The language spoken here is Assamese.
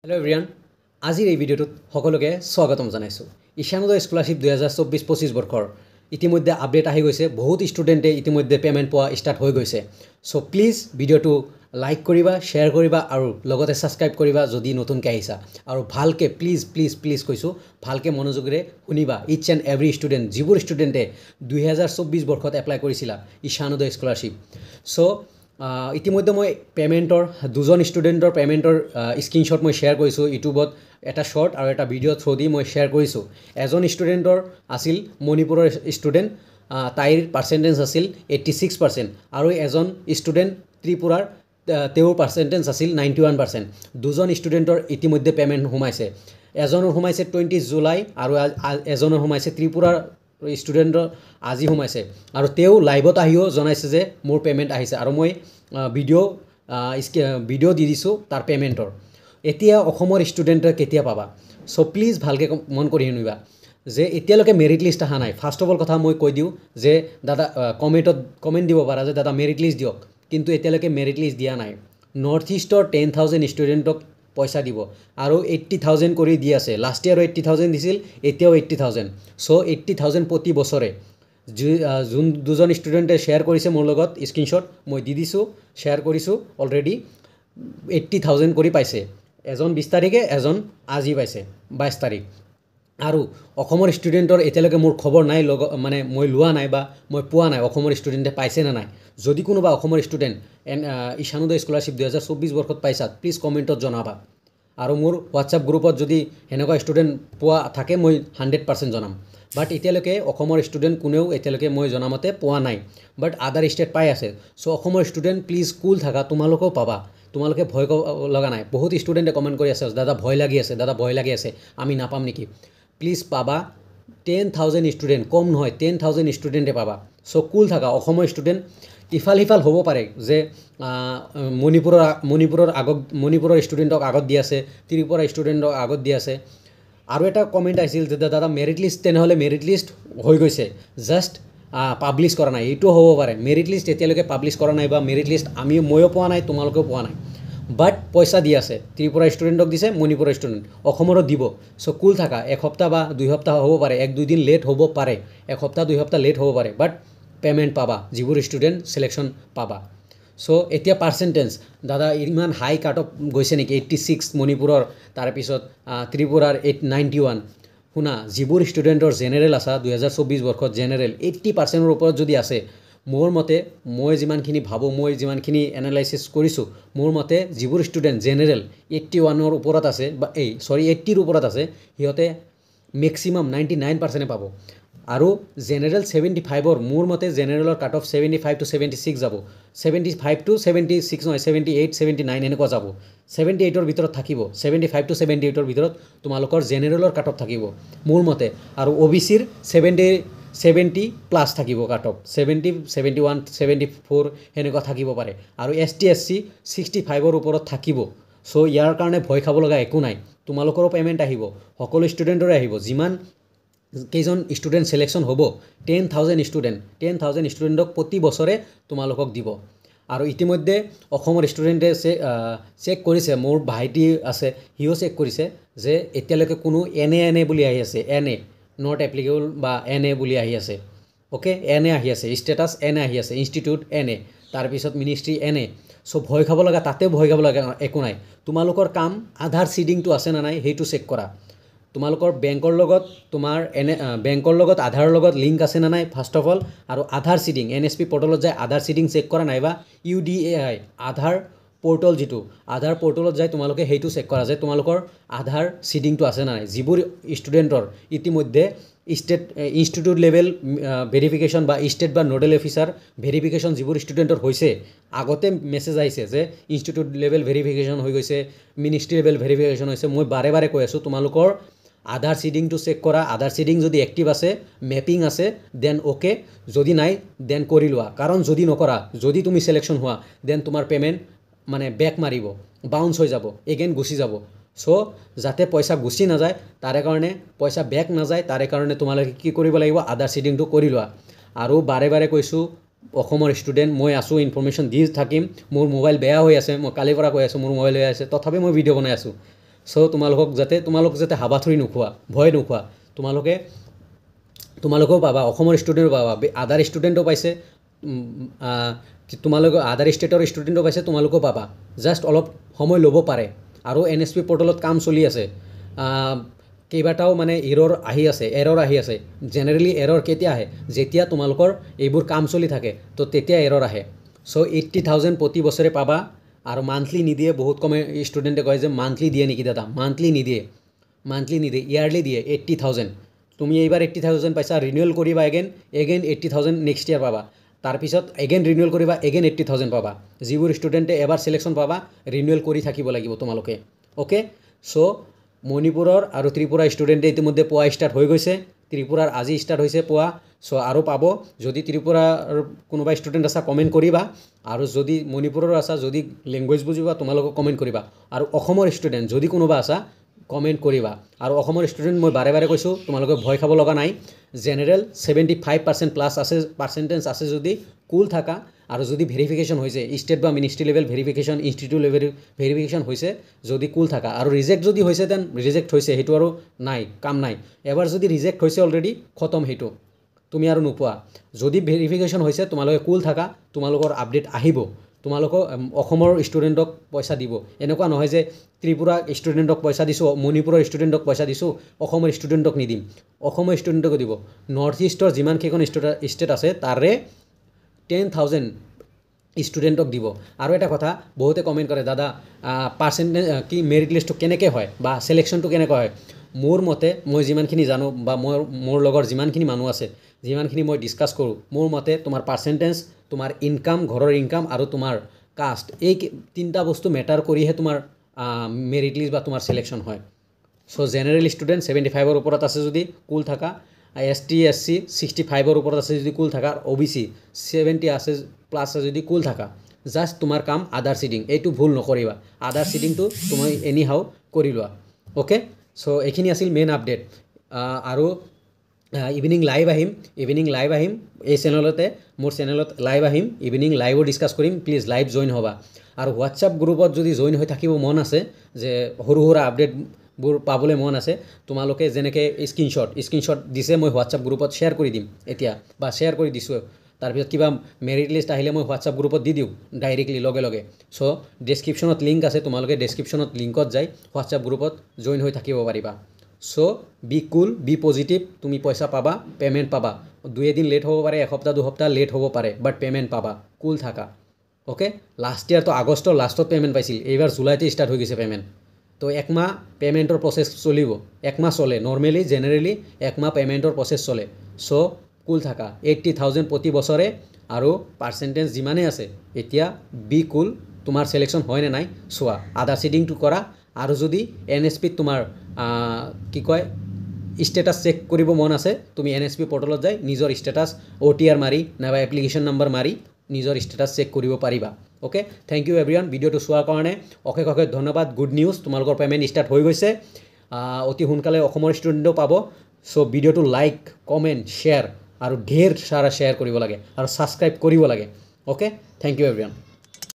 হেল্ল' এভৰিৱান, আজিৰ এই ভিডিঅ'টোত সকলোকে স্বাগতম জনাইছোঁ। ঈশানোদয় স্কলাৰশ্বিপ 2024-25 বৰ্ষৰ ইতিমধ্যে আপডেট আহি গৈছে। বহুত ষ্টুডেণ্টে ইতিমধ্যে পে'মেণ্ট পোৱা ষ্টাৰ্ট হৈ গৈছে। চ' প্লিজ ভিডিঅ'টো লাইক কৰিবা, শ্বেয়াৰ কৰিবা আৰু লগতে ছাবস্ক্ৰাইব কৰিবা যদি নতুনকৈ আহিছা। আৰু ভালকৈ প্লিজ কৈছোঁ, ভালকৈ মনোযোগেৰে শুনিবা ইটছ এণ্ড এভৰি ষ্টুডেণ্ট, যিবোৰ ষ্টুডেণ্টে 2024 বৰ্ষত এপ্লাই কৰিছিলা ঈশানোদয় স্কলাৰশ্বিপ। চ' ইতিমধ্যে মই পে'মেণ্টৰ দুজন ষ্টুডেণ্টৰ পে'মেণ্টৰ স্ক্ৰীনশ্বট মই শ্বেয়াৰ কৰিছোঁ ইউটিউবত, এটা শ্বৰ্ট আৰু এটা ভিডিঅ' থ্ৰু দি মই শ্বেয়াৰ কৰিছোঁ। এজন ষ্টুডেণ্টৰ আছিল মণিপুৰৰ ষ্টুডেণ্ট, তাইৰ পাৰ্চেণ্টেজ আছিল 86%, আৰু এজন ষ্টুডেণ্ট ত্ৰিপুৰাৰ, তেওঁৰ পাৰ্চেণ্টেজ আছিল 91%। দুজন ষ্টুডেণ্টৰ ইতিমধ্যে পে'মেণ্ট সোমাইছে। এজনৰ সোমাইছে 20 জুলাই আৰু এজনৰ সোমাইছে ত্ৰিপুৰাৰ ষ্টুডেণ্টৰ আজি সোমাইছে, আৰু তেওঁ লাইভত আহিও জনাইছে যে মোৰ পে'মেণ্ট আহিছে, আৰু মই ভিডিঅ' দি দিছোঁ তাৰ পে'মেণ্টৰ। এতিয়া অসমৰ ষ্টুডেণ্টে কেতিয়া পাবা? চ' প্লিজ ভালকৈ মন কৰি শুনিবা যে এতিয়ালৈকে মেৰিট লিষ্ট অহা নাই। ফাৰ্ষ্ট অফ অল কথা মই কৈ দিওঁ যে দাদা কমেণ্ট দিব পাৰা যে দাদা মেৰিট লিষ্ট দিয়ক, কিন্তু এতিয়ালৈকে মেৰিট লিষ্ট দিয়া নাই। নৰ্থ ইষ্টৰ 10,000 ষ্টুডেণ্টক পইচা দিব আৰু 80,000 কৰি দি আছে। লাষ্ট ইয়াৰো 80,000 দিছিল, এতিয়াও 80,000। চ' 80,000 প্ৰতি বছৰে। যোন দুজন ষ্টুডেণ্টে শ্বেয়াৰ কৰিছে মোৰ লগত স্ক্ৰীনশ্বট মই দি দিছোঁ, শ্বেয়াৰ কৰিছোঁ অলৰেডি। 80,000 কৰি পাইছে, এজন 20 তাৰিখে, এজন আজি পাইছে 22 তাৰিখ। আৰু অসমৰ ষ্টুডেণ্টৰ এতিয়ালৈকে মোৰ খবৰ নাই, মানে মই লোৱা নাই বা মই পোৱা নাই অসমৰ ষ্টুডেণ্টে পাইছে নে নাই। যদি কোনোবা অসমৰ ষ্টুডেণ্ট ঈশানোদয় স্কলাৰশ্বিপ 2024 বৰ্ষত পাইছা, প্লিজ কমেণ্টত জনাবা। আৰু মোৰ হোৱাটছআপ গ্ৰুপত যদি সেনেকুৱা ষ্টুডেণ্ট পোৱা থাকে মই 100% জনাম। বাট এতিয়ালৈকে অসমৰ ষ্টুডেণ্ট কোনেও এতিয়ালৈকে মই জনামতে পোৱা নাই, বাট আদাৰ ষ্টেট পাই আছে। চ' অসমৰ ষ্টুডেণ্ট প্লিজ কুল থাকা, তোমালোকেও পাবা, তোমালোকে ভয় লগা নাই। বহুত ষ্টুডেণ্টে কমেণ্ট কৰি আছে দাদা ভয় লাগি আছে, দাদা ভয় লাগি আছে, আমি নাপাম নেকি? প্লিজ পাবা। 10,000 ষ্টুডেণ্ট, কম নহয়, 10,000 ষ্টুডেণ্টে পাবা। চ' কুল থাকা অসমৰ ষ্টুডেণ্ট। ইফাল সিফাল হ'ব পাৰে যে মণিপুৰৰ ষ্টুডেণ্টক আগত দি আছে, ত্ৰিপুৰাৰ ষ্টুডেণ্টক আগত দি আছে। আৰু এটা কমেণ্ট আহিছিল যে দাদা মেৰিট লিষ্ট, তেনেহ'লে মেৰিট লিষ্ট হৈ গৈছে, জাষ্ট পাব্লিছ কৰা নাই। এইটো হ'ব পাৰে মেৰিট লিষ্ট এতিয়ালৈকে পাব্লিছ কৰা নাই, বা মেৰিট লিষ্ট ময়ো পোৱা নাই, তোমালোকেও পোৱা নাই, বাট পইচা দি আছে। ত্ৰিপুৰাৰ ষ্টুডেণ্টক দিছে, মণিপুৰৰ ষ্টুডেণ্ট, অসমৰো দিব। চ' কুল থাকা। এসপ্তাহ বা 2 সপ্তাহ হ'ব পাৰে, 1-2 দিন লেট হ'ব পাৰে, এসপ্তাহ 2 সপ্তাহ লেট হ'ব পাৰে, বাট পে'মেণ্ট পাবা, যিবোৰ ষ্টুডেণ্ট চিলেকশ্যন পাবা। চ' এতিয়া পাৰ্চেণ্টেজ, দাদা ইমান হাই কাট অফ গৈছে নেকি? 86 মণিপুৰৰ, তাৰপিছত ত্ৰিপুৰাৰ 91। শুনা, যিবোৰ ষ্টুডেণ্টৰ জেনেৰেল আছা 2024 বৰ্ষত জেনেৰেল 80%ৰ ওপৰত যদি আছে, মোৰ মতে, মই যিমানখিনি ভাবোঁ, মই যিমানখিনি এনালাইচিছ কৰিছোঁ, মোৰ মতে যিবোৰ ষ্টুডেণ্ট জেনেৰেল 81ৰ ওপৰত আছে, বা 80ৰ ওপৰত আছে, সিহঁতে মেক্সিমাম 99% পাব। আৰু জেনেৰেল 75ৰ, মোৰ মতে জেনেৰেলৰ কাট অফ 75 to 76 যাব, 75 to 76 নহয়, 78, 79 এনেকুৱা যাব। 78ৰ ভিতৰত থাকিব, 75 to 78ৰ ভিতৰত তোমালোকৰ জেনেৰেলৰ কাট অফ থাকিব মোৰ মতে। আৰু OBCৰ 70+ থাকিব কাট অফ, 70, 71, 74 সেনেকুৱা থাকিব পাৰে। আৰু ST SC 65ৰ ওপৰত থাকিব। চ' ইয়াৰ কাৰণে ভয় খাব লগা একো নাই, তোমালোকৰো পে'মেণ্ট আহিব, সকলো ষ্টুডেণ্টৰে আহিব। যিমান কেইজন ষ্টুডেণ্ট চিলেকশ্যন হ'ব, 10,000 ষ্টুডেণ্টক প্ৰতি বছৰে তোমালোকক দিব। আৰু ইতিমধ্যে অসমৰ ষ্টুডেণ্টে চেক কৰিছে, মোৰ ভাইটি আছে, সিও চেক কৰিছে যে এতিয়ালৈকে কোনো NA বুলি আহি আছে, NA নট এপ্লিকেবল বা NA বুলি আহি আছে। অ'কে, NA আহি আছে, ষ্টেটাছ NA আহি আছে, ইনষ্টিটিউট NA, তাৰপিছত মিনিষ্ট্ৰী NA। চ' ভয় খাব লগা, তাতে ভয় খাব লগা একো নাই। তোমালোকৰ কাম আধাৰ চিডিংটো আছে নে নাই সেইটো চেক কৰা। তোমালোকৰ বেংকৰ লগত বেংকৰ লগত আধাৰৰ লগত লিংক আছে নে নাই ফাৰ্ষ্ট অফ অল। আৰু আধাৰ চিডিং NSP পৰ্টেলত যায় আধাৰ চিডিং চেক কৰা, নাইবা UDAI আধাৰ পৰ্টেল, যিটো আধাৰ পৰ্টেলত যায় তোমালোকে সেইটো চেক কৰা যে তোমালোকৰ আধাৰ চিডিংটো আছে নে নাই। যিবোৰ ষ্টুডেণ্টৰ ইতিমধ্যে ইনষ্টিটিউট লেভেল ভেৰিফিকেশ্যন বা ষ্টেট বা নোডেল অফিচাৰ ভেৰিফিকেশ্যন যিবোৰ ষ্টুডেণ্টৰ হৈছে, আগতে মেছেজ আহিছে যে ইনষ্টিটিউট লেভেল ভেৰিফিকেশ্যন হৈ গৈছে, মিনিষ্ট্ৰী লেভেল ভেৰিফিকেশ্যন হৈছে। মই বাৰে বাৰে কৈ আছোঁ, তোমালোকৰ আধাৰ চিডিংটো চেক কৰা। আধাৰ চিডিং যদি এক্টিভ আছে, মেপিং আছে, দেন অ'কে, যদি নাই দেন কৰি লোৱা। কাৰণ যদি নকৰা, যদি তুমি চিলেকশ্যন হোৱা, দেন তোমাৰ পে'মেণ্ট মানে বেক মাৰিব, বাউন্স হৈ যাব, এগেইন গুচি যাব। চ' যাতে পইচা গুচি নাযায়, তাৰে কাৰণে পইচা বেক নাযায়, তাৰে কাৰণে তোমালোকে কি কৰিব লাগিব, আধাৰ চিডিংটো কৰি লোৱা। আৰু বাৰে বাৰে কৈছোঁ, অসমৰ ষ্টুডেণ্ট মই আছোঁ, ইনফৰমেশ্যন দি থাকিম। মোৰ মোবাইল বেয়া হৈ আছে, মই কালিৰ পৰা কৈ আছোঁ মোৰ মোবাইল বেয়া আছে, তথাপি মই ভিডিঅ' বনাই আছোঁ। সো তোমালোক যাতে হাবাথুৰি নোখোৱা, ভয় নোখোৱা, তোমালোকেও পাবা, অসমৰ ষ্টুডেণ্টো পাবা, আদাৰ ষ্টুডেণ্টো পাইছে, তোমালোকে আদাৰ ষ্টেটৰ ষ্টুডেণ্টো পাইছে, তোমালোকেও পাবা। জাষ্ট অলপ সময় ল'ব পাৰে। আৰু NSP পৰ্টেলত কাম চলি আছে, কেইবাটাও মানে এৰৰ আহি আছে। জেনেৰেলি এৰৰ কেতিয়া আহে, যেতিয়া তোমালোকৰ এইবোৰ কাম চলি থাকে তো তেতিয়া এৰৰ আহে। চ' 80,000 প্ৰতি বছৰে পাবা। আৰু মান্থলি নিদিয়ে, বহুত কমে ষ্টুডেণ্টে কয় যে মান্থলি দিয়ে নেকি দাদা, মান্থলি নিদিয়ে, ইয়াৰলি দিয়ে 80,000। তুমি এইবাৰ 80,000 পাইছা, ৰিনিউৱেল কৰিবা এগেইন 80,000 নেক্সট ইয়াৰ পাবা। তাৰপিছত এগেইন ৰিনিউৱেল কৰিবা, এগেইন 80,000 পাবা। যিবোৰ ষ্টুডেণ্টে এবাৰ চিলেকশ্যন পাবা, ৰিনিউৱেল কৰি থাকিব লাগিব তোমালোকে। অ'কে, চ' মণিপুৰৰ আৰু ত্ৰিপুৰা ষ্টুডেণ্টে ইতিমধ্যে পোৱা ষ্টাৰ্ট হৈ গৈছে। ত্ৰিপুৰাৰ আজি ষ্টাৰ্ট হৈছে পোৱা। চ' আৰু পাব। যদি ত্ৰিপুৰাৰ কোনোবা ষ্টুডেণ্ট আছা কমেণ্ট কৰিবা, আৰু যদি মণিপুৰৰ আছা, যদি লেংগুৱেজ বুজিবা তোমালোকক কমেণ্ট কৰিবা। আৰু অসমৰ ষ্টুডেণ্ট যদি কোনোবা আছা কমেণ্ট কৰিবা। আৰু অসমৰ ষ্টুডেণ্ট মই বাৰে বাৰে কৈছোঁ, তোমালোকে ভয় খাব লগা নাই। জেনেৰেল 75% প্লাছ আছে, পাৰ্চেণ্টেজ আছে যদি কুল থাকা, আৰু যদি ভেৰিফিকেশ্যন হৈছে ষ্টেট বা ministry level verification, institute level verification হৈছে, যদি কুল থাকা, আৰু ৰিজেক্ট যদি হৈছে দেন ৰিজেক্ট হৈছে, সেইটো আৰু নাই, কাম নাই। এবাৰ যদি ৰিজেক্ট হৈছে অলৰেডি খতম, সেইটো তুমি আৰু নোপোৱা। যদি ভেৰিফিকেশ্যন হৈছে, তোমালোকে কুল থাকা, তোমালোকৰ আপডেট আহিব। তোমালোকক অসমৰ ষ্টুডেণ্টক পইচা দিব। এনেকুৱা নহয় যে ত্ৰিপুৰা ষ্টুডেণ্টক পইচা দিছোঁ, মণিপুৰৰ ষ্টুডেণ্টক পইচা দিছোঁ, অসমৰ ষ্টুডেণ্টক নিদিম। অসমৰ ষ্টুডেণ্টকো দিব। নৰ্থ ইষ্টৰ যিমানকেইখন ষ্টেট আছে তাৰে 10,000 ষ্টুডেণ্টক দিব। আৰু এটা কথা, বহুতে কমেণ্ট কৰে দাদা পাৰ্চেণ্টেজ কি মেৰিট লিষ্টটো কেনেকৈ হয় বা চিলেকশ্যনটো কেনেকৈ হয়। মোৰ মতে, মই যিমানখিনি জানো বা মোৰ লগৰ যিমানখিনি মানুহ আছে, যিমানখিনি মই ডিছকাছ কৰোঁ, মোৰ মতে তোমাৰ পাৰ্চেণ্টেজ, তোমাৰ ইনকাম, ঘৰৰ ইনকাম আৰু তোমাৰ কাষ্ট, এই তিনিটা বস্তু মেটাৰ কৰিহে তোমাৰ মেৰিট লিষ্ট বা তোমাৰ চিলেকশ্যন হয়। চ' জেনেৰেল ষ্টুডেণ্ট 75ৰ ওপৰত আছে যদি কুল থাকা, ST SC 65ৰ ওপৰত আছে যদি কুল থাকা, OBC 70 আছে প্লাছ আছে যদি কুল থাকা। জাষ্ট তোমাৰ কাম আধাৰ চিডিং, এইটো ভুল নকৰিবা। আধাৰ চিডিংটো তুমি এনি হাও কৰি লোৱা। অ'কে, চ' এইখিনি আছিল মেইন আপডেট। আৰু ইভিনিং লাইভ আহিম, এই চেনেলতে, মোৰ চেনেলত লাইভ আহিম, ইভিনিং লাইভো ডিছকাছ কৰিম। প্লিজ লাইভ জইন হ'বা। আৰু হোৱাটছআপ গ্ৰুপত যদি জইন হৈ থাকিব মন আছে, যে সৰু সুৰা আপডেটবোৰ পাবলৈ মন আছে, তোমালোকে যেনেকৈ স্ক্ৰীনশ্বট দিছে মই হোৱাটছআপ গ্ৰুপত শ্বেয়াৰ কৰি দিম এতিয়া, বা শ্বেয়াৰ কৰি দিছোঁ। তাৰপিছত কিবা মেৰিট লিষ্ট আহিলে মই হোৱাটছআপ গ্ৰুপত দি দিওঁ ডাইৰেক্টলি লগে লগে। চ' ডেছক্ৰিপশ্যনত লিংক আছে, তোমালোকে ডেছক্ৰিপশ্যনত লিংকত যাই হোৱাটছআপ গ্ৰুপত জইন হৈ থাকিব পাৰিবা। চ' বি কুল, বি পজিটিভ, তুমি পইচা পাবা, পে'মেণ্ট পাবা। 2-এদিন লেট হ'ব পাৰে, এসপ্তাহ 2 সপ্তাহ লেট হ'ব পাৰে, বাট পে'মেণ্ট পাবা, কুল থাকা। অ'কে, লাষ্ট ইয়াৰটো আগষ্টৰ লাষ্টত পে'মেণ্ট পাইছিল, এইবাৰ জুলাইতে ষ্টাৰ্ট হৈ গৈছে পে'মেণ্ট। তো 1 মাহ পে'মেণ্টৰ প্ৰচেছ চলিব, 1 মাহ চলে নৰ্মেলি, জেনেৰেলি 1 মাহ পে'মেণ্টৰ প্ৰচেছ চলে। চ' কুল থাকা, 80,000 প্ৰতি বছৰে, আৰু পাৰ্চেণ্টেজ যিমানেই আছে এতিয়া বি কুল। তোমাৰ চিলেকশ্যন হয় নে নাই চোৱা, আধাৰ চিডিংটো কৰা। আৰু যদি NSPত তোমাৰ কি কয় ষ্টেটাছ চেক কৰিব মন আছে, তুমি NSP পৰ্টেলত যাই নিজৰ ষ্টেটাছ OTR মাৰি নাইবা এপ্লিকেশ্যন নম্বৰ মাৰি নিজৰ ষ্টেটাছ চেক কৰিব পাৰিবা। অ'কে, থেংক ইউ এভৰিৱান ভিডিঅ'টো চোৱাৰ কাৰণে, অশেষ ধন্যবাদ। গুড নিউজ, তোমালোকৰ পে'মেণ্ট ষ্টাৰ্ট হৈ গৈছে। অতি সোনকালে অসমৰ ষ্টুডেণ্টেও পাব। চ' ভিডিঅ'টো লাইক, কমেণ্ট, শ্বেয়াৰ আৰু ঢেৰ সাৰা শ্বেয়াৰ কৰিব লাগে, আৰু ছাবস্ক্ৰাইব কৰিব লাগে। Okay, thank you everyone.